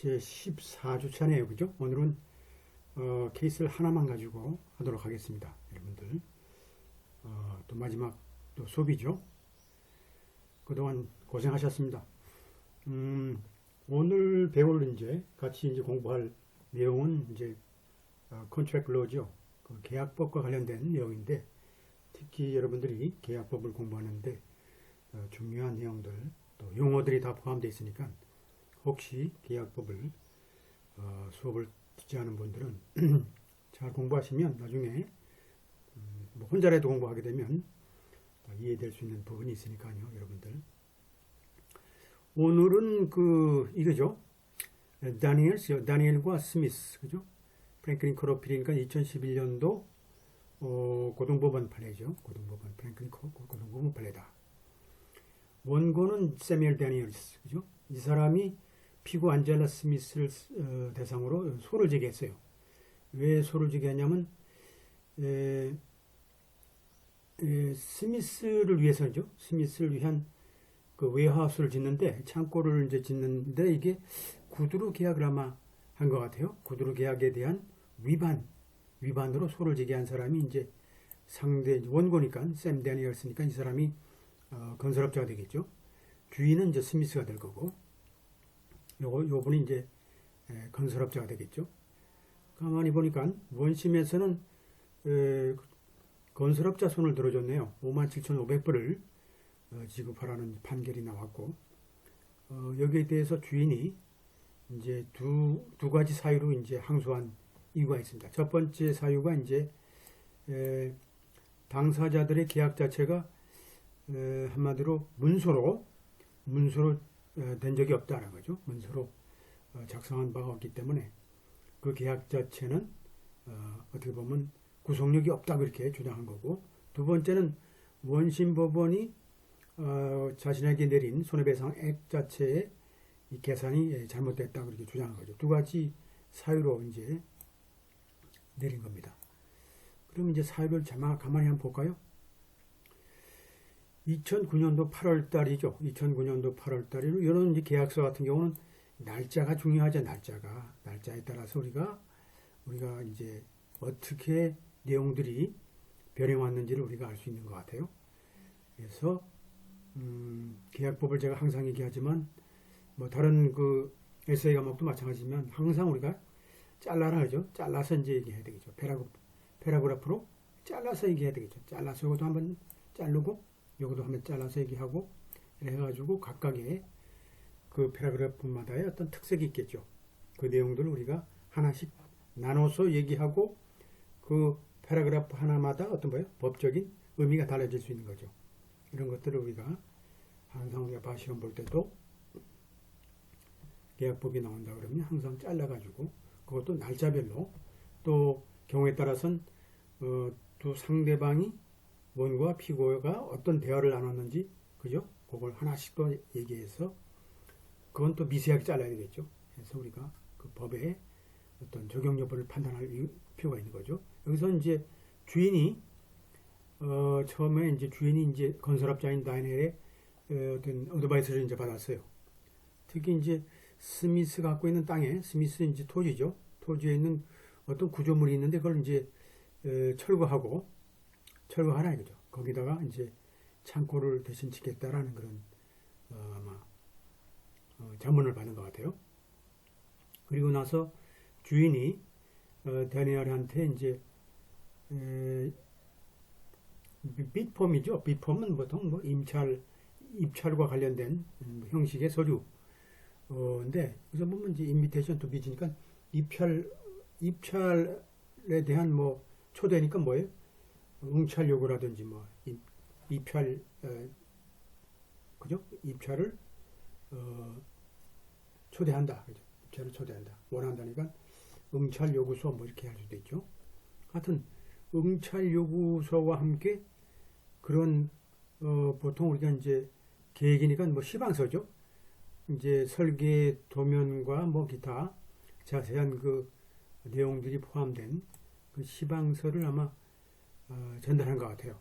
제 14주차네요. 그죠? 오늘은 케이스를 하나만 가지고 하도록 하겠습니다. 여러분들. 또 마지막 또 수업이죠. 그동안 고생하셨습니다. 오늘 배울 이제 같이 이제 공부할 내용은 이제 컨트랙트 로죠. 그 계약법과 관련된 내용인데 특히 여러분들이 계약법을 공부하는데 중요한 내용들 또 용어들이 다 포함되어 있으니까 혹시 계약법을 수업을 듣지 않은 분들은 잘 공부하시면 나중에 뭐 혼자라도 공부하게 되면 이해될 수 있는 부분이 있으니까요. 여러분들 오늘은 이거죠. 다니엘과 스미스 그죠? 프랭클린 코로필이니까 2011년도 고등법원 판례죠. 고등법원 프랭클린 고등법원 판례다. 원고는 세미얼 다니엘스 그죠? 이 사람이 피고 안젤라 스미스를 대상으로 소를 제기했어요. 왜 소를 제기했냐면 스미스를 위해서죠. 스미스를 위한 그 웨어하우스를 짓는데 창고를 이제 짓는데 이게 구두로 계약을 아마 한 것 같아요. 구두로 계약에 대한 위반으로 소를 제기한 사람이 이제 상대 원고니까 샘 데니얼스니까 이 사람이 건설업자가 되겠죠. 주인은 이제 스미스가 될 거고 요분이 이제 건설업자가 되겠죠. 가만히 보니까 원심에서는 건설업자 손을 들어줬네요. 57,500불을 지급하라는 판결이 나왔고 여기에 대해서 주인이 이제 두 가지 사유로 이제 항소한 이유가 있습니다. 첫 번째 사유가 이제 당사자들의 계약 자체가 한마디로 문서로 된 적이 없다는 거죠. 문서로 작성한 바가 없기 때문에 그 계약 자체는 어떻게 보면 구속력이 없다고 이렇게 주장한 거고, 두 번째는 원심 법원이 자신에게 내린 손해배상액 자체의 이 계산이 잘못됐다고 이렇게 주장한 거죠. 두 가지 사유로 이제 내린 겁니다. 그럼 이제 사유를 가만히 한번 볼까요? 2009년도 8월 달이죠. 2009년도 8월 달이로 이런 이제 계약서 같은 경우는 날짜가 중요하죠. 날짜에 따라서 우리가 이제 어떻게 내용들이 변해 왔는지를 우리가 알 수 있는 것 같아요. 그래서 계약법을 제가 항상 얘기하지만 뭐 다른 그 에세이 과목도 마찬가지지만 항상 우리가 잘라라 하죠. 잘라서 이제 얘기해야 되겠죠. 패라그래프로 잘라서 얘기해야 되겠죠. 잘라서 이것도 한번 자르고 요것도 한번 잘라서 얘기하고 해가지고 각각의 그 패러그래프마다의 어떤 특색이 있겠죠. 그 내용들을 우리가 하나씩 나눠서 얘기하고 그 패러그래프 하나마다 어떤 법적인 의미가 달라질 수 있는 거죠. 이런 것들을 우리가 항상 우리가 바 시험 볼 때도 계약법이 나온다 그러면 항상 잘라가지고 그것도 날짜별로 또 경우에 따라서는 두 상대방이 원고와 피고가 어떤 대화를 나눴는지 그죠? 그걸 하나씩 또 얘기해서 그건 또 미세하게 잘라야 되겠죠. 그래서 우리가 그 법의 어떤 적용 여부를 판단할 필요가 있는 거죠. 여기서 이제 주인이 처음에 이제 주인이 이제 건설업자인 다니엘의 어떤 어드바이스를 이제 받았어요. 특히 이제 스미스가 갖고 있는 땅에 스미스 이제 토지죠. 토지에 있는 어떤 구조물이 있는데 그걸 이제 철거하라 이거죠. 거기다가 이제 창고를 대신 짓겠다라는 그런 아마 자문을 받은 것 같아요. 그리고 나서 주인이 다니엘한테 이제 빗폼이죠. 빗폼은 보통 뭐 입찰과 관련된 형식의 서류. 근데 여기서 보면 이제 인비테이션 투 비즈니까 입찰에 대한 뭐 초대니까 뭐예요? 응찰 요구라든지 뭐 입찰 그죠? 입찰을 초대한다. 그죠? 입찰을 초대한다. 원한다니까 응찰 요구서 뭐 이렇게 할 수도 있죠. 하여튼 응찰 요구서와 함께 그런 보통 우리가 이제 계획이니까 뭐 시방서죠. 이제 설계 도면과 뭐 기타 자세한 그 내용들이 포함된 그 시방서를 아마 전달한 것 같아요.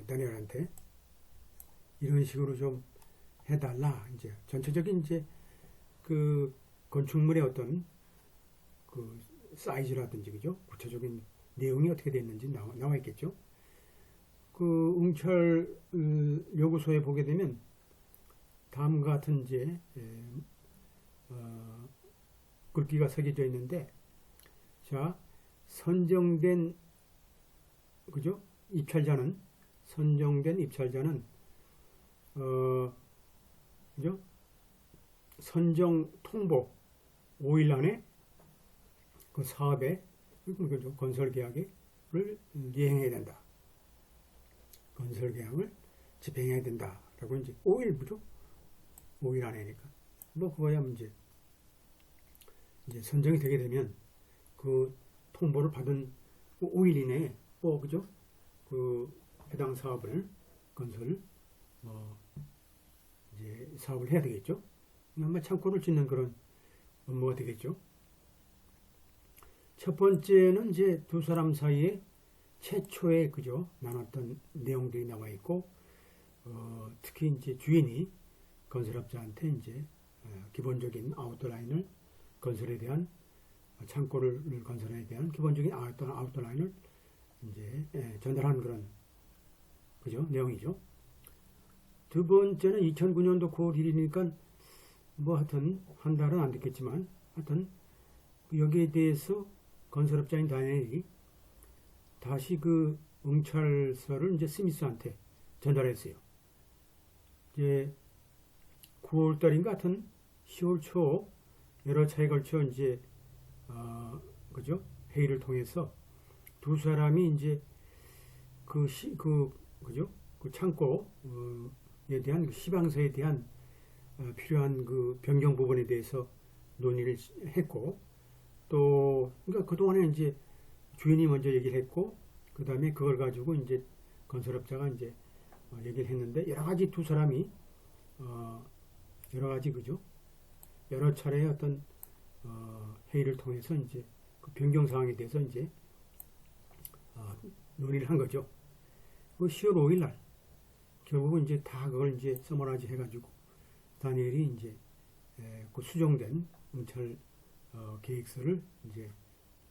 다니엘한테 이런 식으로 좀 해달라. 이제 전체적인 이제 그 건축물의 어떤 그 사이즈라든지 그죠? 구체적인 내용이 어떻게 됐는지 나와 있겠죠. 그 응찰 요구서에 보게 되면 다음과 같은 이제 글귀가 새겨져 있는데, 자, 선정된 그죠? 선정된 입찰자는 그죠? 선정 통보 5일 안에 그 사업에 그죠? 건설 계약을 이행해야 된다. 건설 계약을 집행해야 된다라고 이제 5일부터 5일 안에니까 뭐 그거야 문제. 이제 선정이 되게 되면 그 통보를 받은 5일 이내에 그죠? 그 해당 사업을 건설 이제 사업을 해야 되겠죠. 아마 창고를 짓는 그런 업무가 되겠죠. 첫 번째는 이제 두 사람 사이에 최초에 그죠? 나눴던 내용들이 나와 있고, 특히 이제 주인이 건설업자한테 이제 기본적인 아웃라인을 건설에 대한 창고를 건설에 대한 기본적인 아웃라인을 이제 전달하는 그런 그죠? 내용이죠. 두 번째는 2009년도 9월 1일이니까 뭐 하여튼 한 달은 안 됐겠지만 하여튼 여기에 대해서 건설업자인 다니엘이 다시 그 응찰서를 이제 스미스한테 전달했어요. 이제 9월 달인가 하여튼 10월 초 여러 차례 걸쳐 이제 그죠? 회의를 통해서 두 사람이 이제 그죠? 그 창고에 대한 그 시방서에 대한 필요한 그 변경 부분에 대해서 논의를 했고, 또 그러니까 그동안에 이제 주인이 먼저 얘기를 했고, 그 다음에 그걸 가지고 이제 건설업자가 이제 얘기를 했는데, 여러 가지 두 사람이 여러 가지 그죠? 여러 차례의 어떤 회의를 통해서 이제 그 변경 사항에 대해서 이제 논의를 한 거죠. 그 10월 5일 날 결국은 이제 다 그걸 이제 서머라이즈 해가지고 다니엘이 이제 그 수정된 응찰 계획서를 이제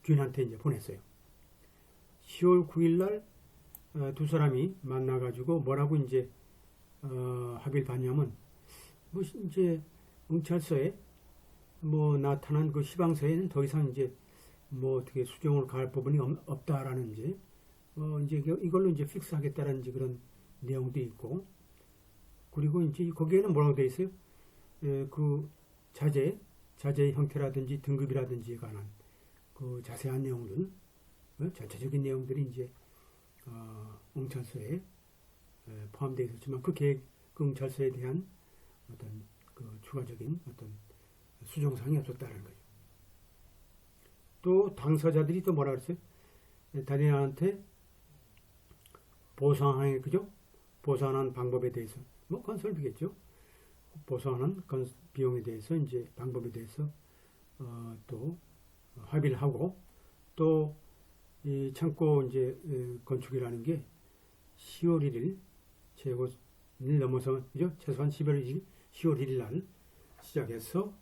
주인한테 이제 보냈어요. 10월 9일 날 두 사람이 만나가지고 뭐라고 이제 합의를 봤냐면, 뭐 이제 응찰서에 뭐 나타난 그 시방서에는 더 이상 이제 뭐 어떻게 수정을 가할 부분이 없다라는 이제 이걸로 이제 픽스하겠다라는 이제 그런 내용도 있고, 그리고 이제 거기에는 뭐라고 되어 있어요? 그 자재의 형태라든지 등급이라든지에 관한 그 자세한 내용들, 전체적인 내용들이 이제 응찰서에 포함되어 있었지만 그 응찰서에 대한 어떤 그 추가적인 어떤 수정사항이 없었다는 거죠. 또 당사자들이 또 뭐라 그랬어요? 다니엘한테 보상하는 그죠? 보상하는 방법에 대해서 뭐 건설비겠죠. 보상하는 비용에 대해서 이제 방법에 대해서 또 합의를 하고, 또 이 창고 이제 건축이라는 게 10월 1일 최고를 넘어서 그죠? 최소한 10월 1일 날 시작해서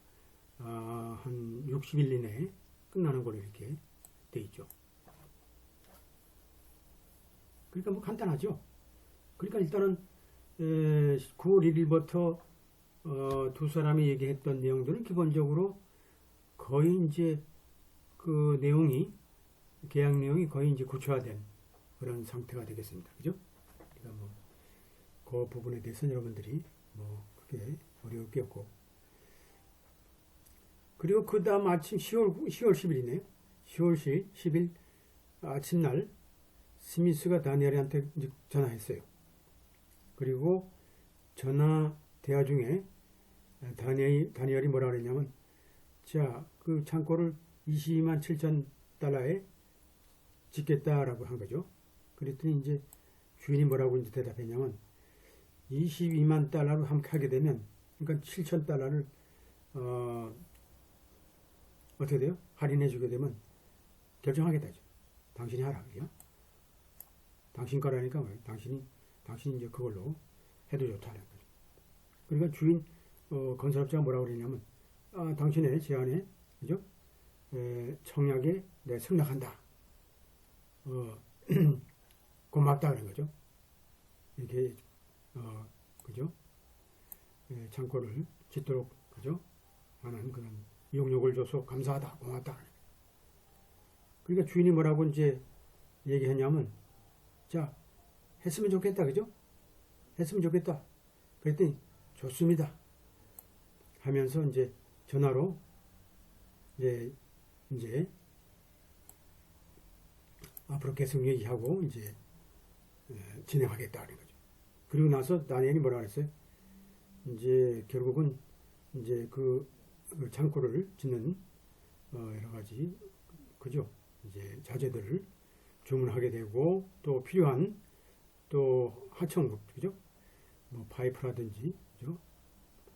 한 60일 이내에 끝나는 걸로 이렇게 돼 있죠. 그러니까 뭐 간단하죠. 그러니까 일단은 9월 1일부터 두 사람이 얘기했던 내용들은 기본적으로 거의 이제 그 내용이 계약 내용이 거의 이제 구체화된 그런 상태가 되겠습니다. 그죠? 그러니까 뭐 그 부분에 대해서는 여러분들이 뭐 크게 어려울 게 없고, 그리고 그 다음 아침 10월 10일이네요. 10월 10일 아침날 스미스가 다니엘한테 이제 전화했어요. 그리고 전화 대화 중에 다니엘이 뭐라 그랬냐면, 자, 그 창고를 22만 7천 달러에 짓겠다라고 한 거죠. 그랬더니 이제 주인이 뭐라고 이제 대답했냐면, 22만 달러로 함께 하게 되면, 그러니까 7천 달러를 어떻게 돼요? 할인해 주게 되면 결정하겠다죠. 당신이 하라. 그죠? 당신 거라니까 당신이 이제 그걸로 해도 좋다는 거죠. 그러니까 주인 건설업자가 뭐라고 그러냐면, 당신의 제안에, 그죠? 청약에 내 승낙한다. 고맙다 그런 거죠. 이렇게 그죠? 창고를 짓도록 그죠? 하는 그런 이용료를 줘서 감사하다, 고맙다. 그러니까 주인이 뭐라고 이제 얘기했냐면, 자, 했으면 좋겠다, 그죠? 했으면 좋겠다. 그랬더니 좋습니다. 하면서 이제 전화로 이제 앞으로 계속 얘기하고 이제 진행하겠다 하는 거죠. 그리고 나서 다니엘이 뭐라 그랬어요? 이제 결국은 이제 그 창고를 짓는 여러 가지 그죠? 이제 자재들을 주문하게 되고 또 필요한 또 하청국 그죠? 뭐 파이프라든지 그죠?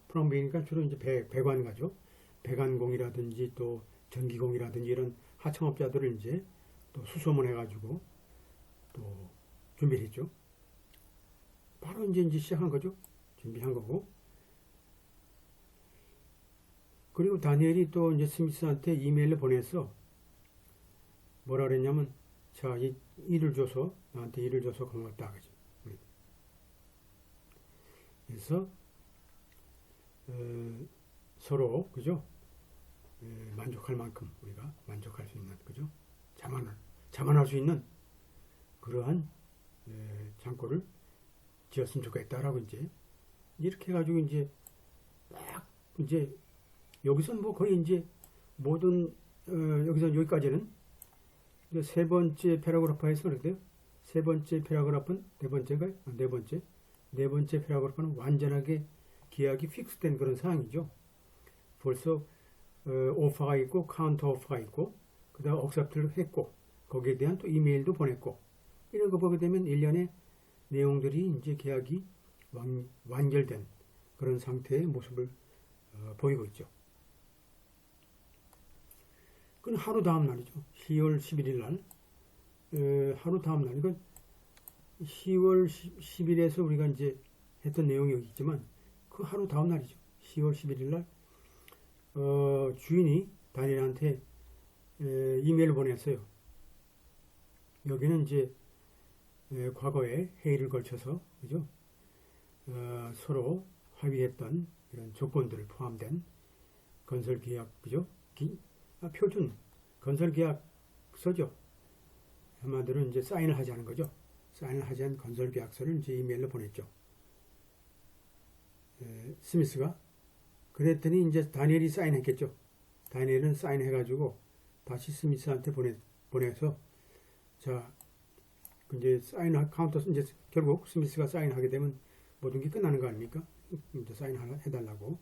플럼빙이니까 주로 이제 배관가죠. 배관공이라든지 또 전기공이라든지 이런 하청업자들을 이제 또 수소문해가지고 또 준비를 했죠. 바로 이제 시작한 거죠. 준비한 거고. 그리고 다니엘이 또 이제 스미스한테 이메일을 보내서 뭐라 그랬냐면, 자, 일을 줘서, 나한테 일을 줘서 고맙다. 그죠. 그래서, 서로, 그죠? 만족할 만큼 우리가 만족할 수 있는, 그죠? 자만할 수 있는 그러한 창고를 지었으면 좋겠다라고 이제 이렇게 해가지고 이제 딱 이제 여기서 뭐 거의 이제 모든 여기서 여기까지는 이제 세 번째 패러그래프에서 그랬대요. 세 번째 패러그래프는 네 번째 패러그래프는 완전하게 계약이 픽스된 그런 상황이죠. 벌써 오퍼가 있고 카운터 오퍼가 있고 그다음 억셉트를 했고 거기에 대한 또 이메일도 보냈고 이런 거 보게 되면 일련의 내용들이 이제 계약이 완결된 그런 상태의 모습을 보이고 있죠. 그건 하루 다음 날이죠. 10월 11일 날 하루 다음 날 이건 10월 10일에서 우리가 이제 했던 내용이 여기 있지만 그 하루 다음 날이죠. 10월 11일 날 주인이 다니엘한테 이메일을 보냈어요. 여기는 이제 과거에 회의를 걸쳐서 그죠? 서로 합의했던 이런 조건들 포함된 건설 계약 그죠? 표준 건설 계약서죠. 한마디로 이제 사인을 하지 않은 거죠. 사인을 하지 않은 건설 계약서를 이제 이메일로 보냈죠. 스미스가 그랬더니 이제 다니엘이 사인했겠죠. 다니엘은 사인해가지고 다시 스미스한테 보내서 자 이제 카운터 이제 결국 스미스가 사인하게 되면 모든 게 끝나는 거 아닙니까? 이제 사인해달라고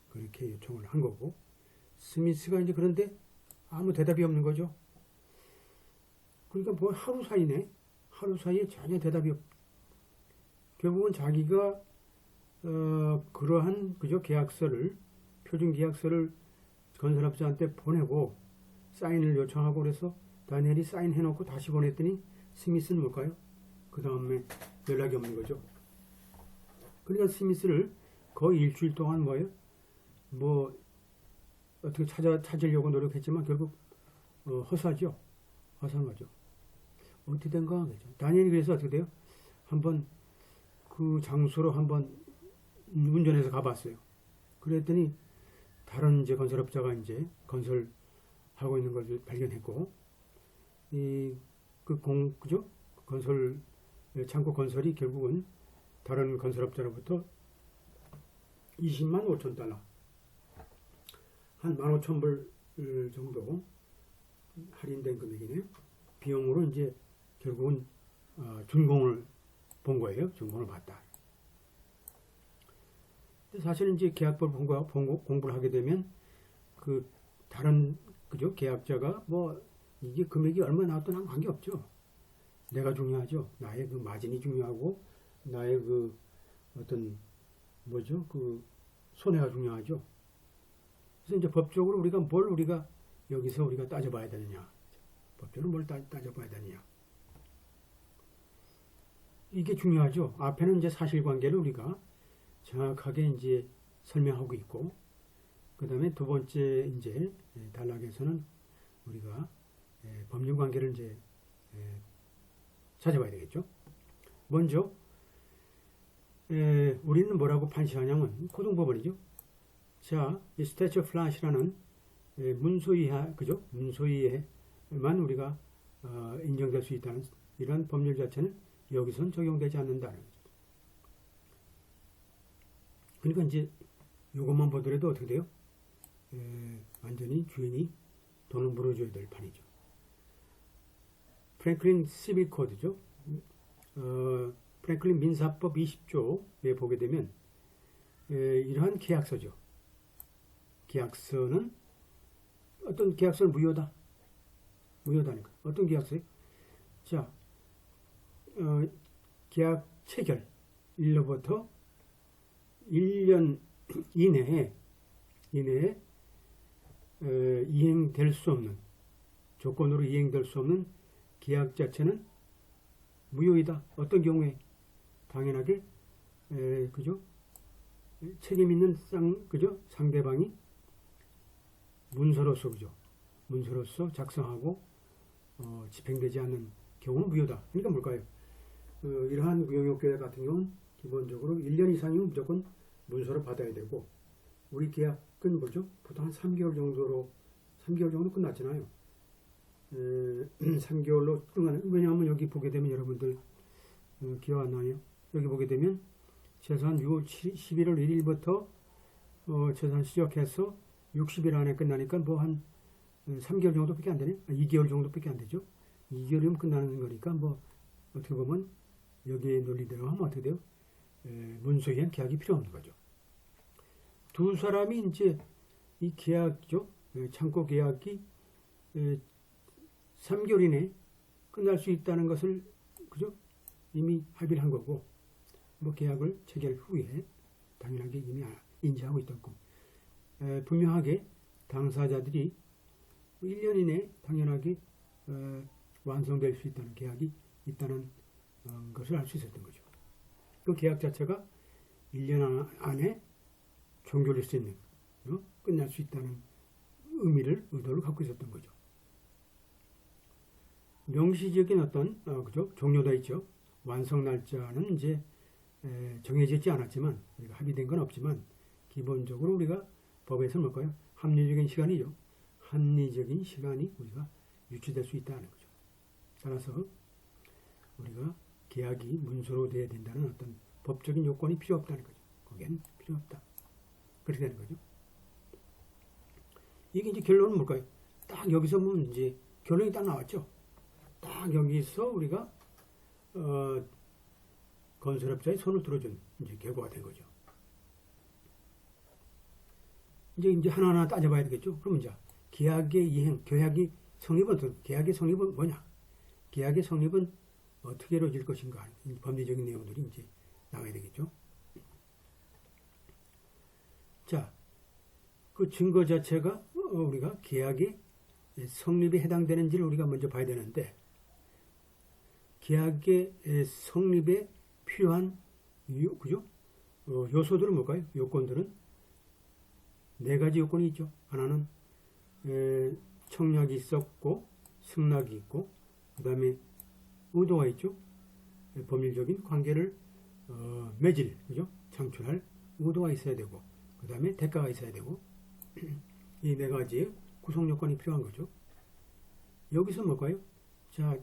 그렇게 요청을 한 거고 스미스가 이제 그런데 아무 대답이 없는 거죠. 그러니까 뭐 하루 사이에 전혀 대답이 결국은 자기가 그러한 그저 표준 계약서를 건설업자한테 보내고 사인을 요청하고 그래서 다니엘이 사인해놓고 다시 보냈더니 스미스는 뭘까요? 그 다음에 연락이 없는 거죠. 그러니까 스미스를 거의 일주일 동안 뭐 어떻게 찾으려고 노력했지만 결국 허사한 거죠. 어떻게 된가 하죠. 다니엘이 그래서 어떻게 돼요? 한번 그 장소로 한번 운전해서 가봤어요. 그랬더니 다른 이제 건설업자가 이제 건설하고 있는 걸 발견했고 그죠? 창고 건설이 결국은 다른 건설업자로부터 20만 5천 달러 한 15,000불 정도 할인된 금액이네요. 비용으로 이제 결국은 준공을 본 거예요. 준공을 봤다. 근데 사실은 이제 계약법을 공부를 하게 되면 그 다른 그죠? 계약자가 뭐 이게 금액이 얼마 나왔든 관계없죠. 내가 중요하죠. 나의 그 마진이 중요하고 나의 그 어떤 그 손해가 중요하죠. 그래서 이제 법적으로 우리가 여기서 우리가 따져봐야 되느냐. 법적으로 뭘 따져봐야 되느냐. 이게 중요하죠. 앞에는 이제 사실관계를 우리가 정확하게 이제 설명하고 있고, 그 다음에 다음에 두 번째 이제 단락에서는 우리가 법률 관계를 이제 찾아봐야 되겠죠. 먼저 우리는 뭐라고 판시하냐면 고등법원이죠. 자, 이 스태츄 플라시라는 문소위하 그죠? 문소위에만 우리가 인정될 수 있다는 이런 법률 자체는 여기선 적용되지 않는다는 거죠. 그러니까 이제 이것만 보더라도 어떻게 돼요? 완전히 주인이 돈을 물어줘야 될 판이죠. 프랭클린 시빌 코드죠. 프랭클린 민사법 20조에 보게 되면 이러한 계약서죠. 계약서는 어떤 계약서는 무효다. 무효다니까. 어떤 계약서요? 자, 계약 체결 일로부터 1년 이내에 이행될 수 없는 조건으로 이행될 수 없는 계약 자체는 무효이다. 어떤 경우에 당연하게 그죠? 책임 있는 그죠? 상대방이 문서로서 그죠? 문서로서 작성하고 집행되지 않는 경우는 무효다. 그러니까 뭘까요? 이러한 무용역계약 같은 경우는 기본적으로 1년 이상이면 무조건 문서로 받아야 되고 우리 계약은 뭐죠? 보통 한 3개월 정도 끝났잖아요. 3개월로 끝나는 왜냐하면 여기 보게 되면 여러분들 기억 안 나요? 여기 보게 되면 최소한 11월 1일부터 최소한 시작해서 60일 안에 끝나니까 뭐 한 3개월 정도밖에 안 되네? 2개월 정도밖에 안 되죠? 2개월이면 끝나는 거니까 뭐 어떻게 보면 여기에 논리대로 하면 어떻게 돼요? 문서위한 계약이 필요 없는 거죠. 두 사람이 이제 이 계약이죠. 창고 계약이 3개월 이내에 끝날 수 있다는 것을 그죠? 이미 합의를 한 거고 뭐 계약을 체결 후에 당연하게 이미 인지하고 있었고 분명하게 당사자들이 1년 이내에 당연하게 완성될 수 있다는 계약이 있다는 것을 알 수 있었던 거죠. 그 계약 자체가 1년 안에 종결될 수 있는 끝날 수 있다는 의도를 갖고 있었던 거죠. 명시적인 어떤 그죠? 종료돼 있죠. 완성 날짜는 이제 정해져 있지 않았지만 우리가 합의된 건 없지만 기본적으로 우리가 법에서 뭘까요? 합리적인 시간이죠. 합리적인 시간이 우리가 유치될 수 있다는 거죠. 따라서 우리가 계약이 문서로 돼야 된다는 어떤 법적인 요건이 필요 없다는 거죠. 거기엔 필요 없다. 그렇게 되는 거죠. 이게 이제 결론은 뭘까요? 딱 여기서 보면 이제 결론이 딱 나왔죠. 딱 여기서 우리가 건설업자의 손을 들어준 이제 결과가 된 거죠. 이제 하나하나 따져봐야 되겠죠. 그러면 이제 계약의 이행, 계약의 성립은 뭐냐? 계약의 성립은 어떻게 이루어질 것인가? 법리적인 내용들이 이제 나와야 되겠죠. 자, 그 증거 자체가 우리가 계약의 성립에 해당되는지를 우리가 먼저 봐야 되는데 계약의 성립에 필요한 그죠? 요소들은 뭘까요? 요건들은 네 가지 요건이 있죠. 하나는 청약이 있었고 승낙이 있고 그 다음에 의도가 있죠. 법률적인 관계를 맺을 그죠? 창출할 의도가 있어야 되고 그 다음에 대가가 있어야 되고 이 네 가지의 구성 요건이 필요한 거죠. 여기서 뭘까요? 자,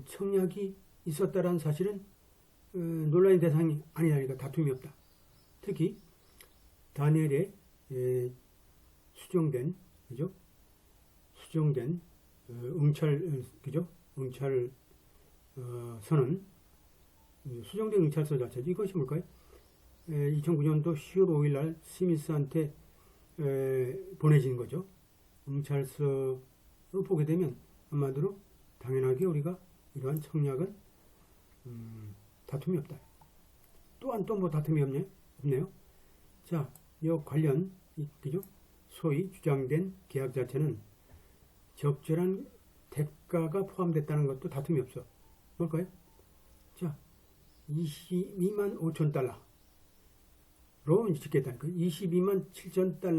청약이 있었다라는 사실은 논란의 대상이 아니라니까 다툼이 없다. 특히 다니엘의 수정된 그죠? 수정된 그죠? 선언 수정된 응찰서 자체죠. 이것이 뭘까요? 2009년도 10월 5일 날 스미스한테 보내진 거죠. 응찰서를 보게 되면 한마디로 당연하게 우리가 이러한 청약은 다툼이 없다. 또한 또 뭐 다툼이 없네요. 자, 이 관련 그죠? 소위 주장된 계약 자체는 적절한 대가가 포함됐다는 것도 다툼이 없어. 뭘까요? 자, 22만 5천 달러로 짓겠다는 거예요. 22만 7천 달러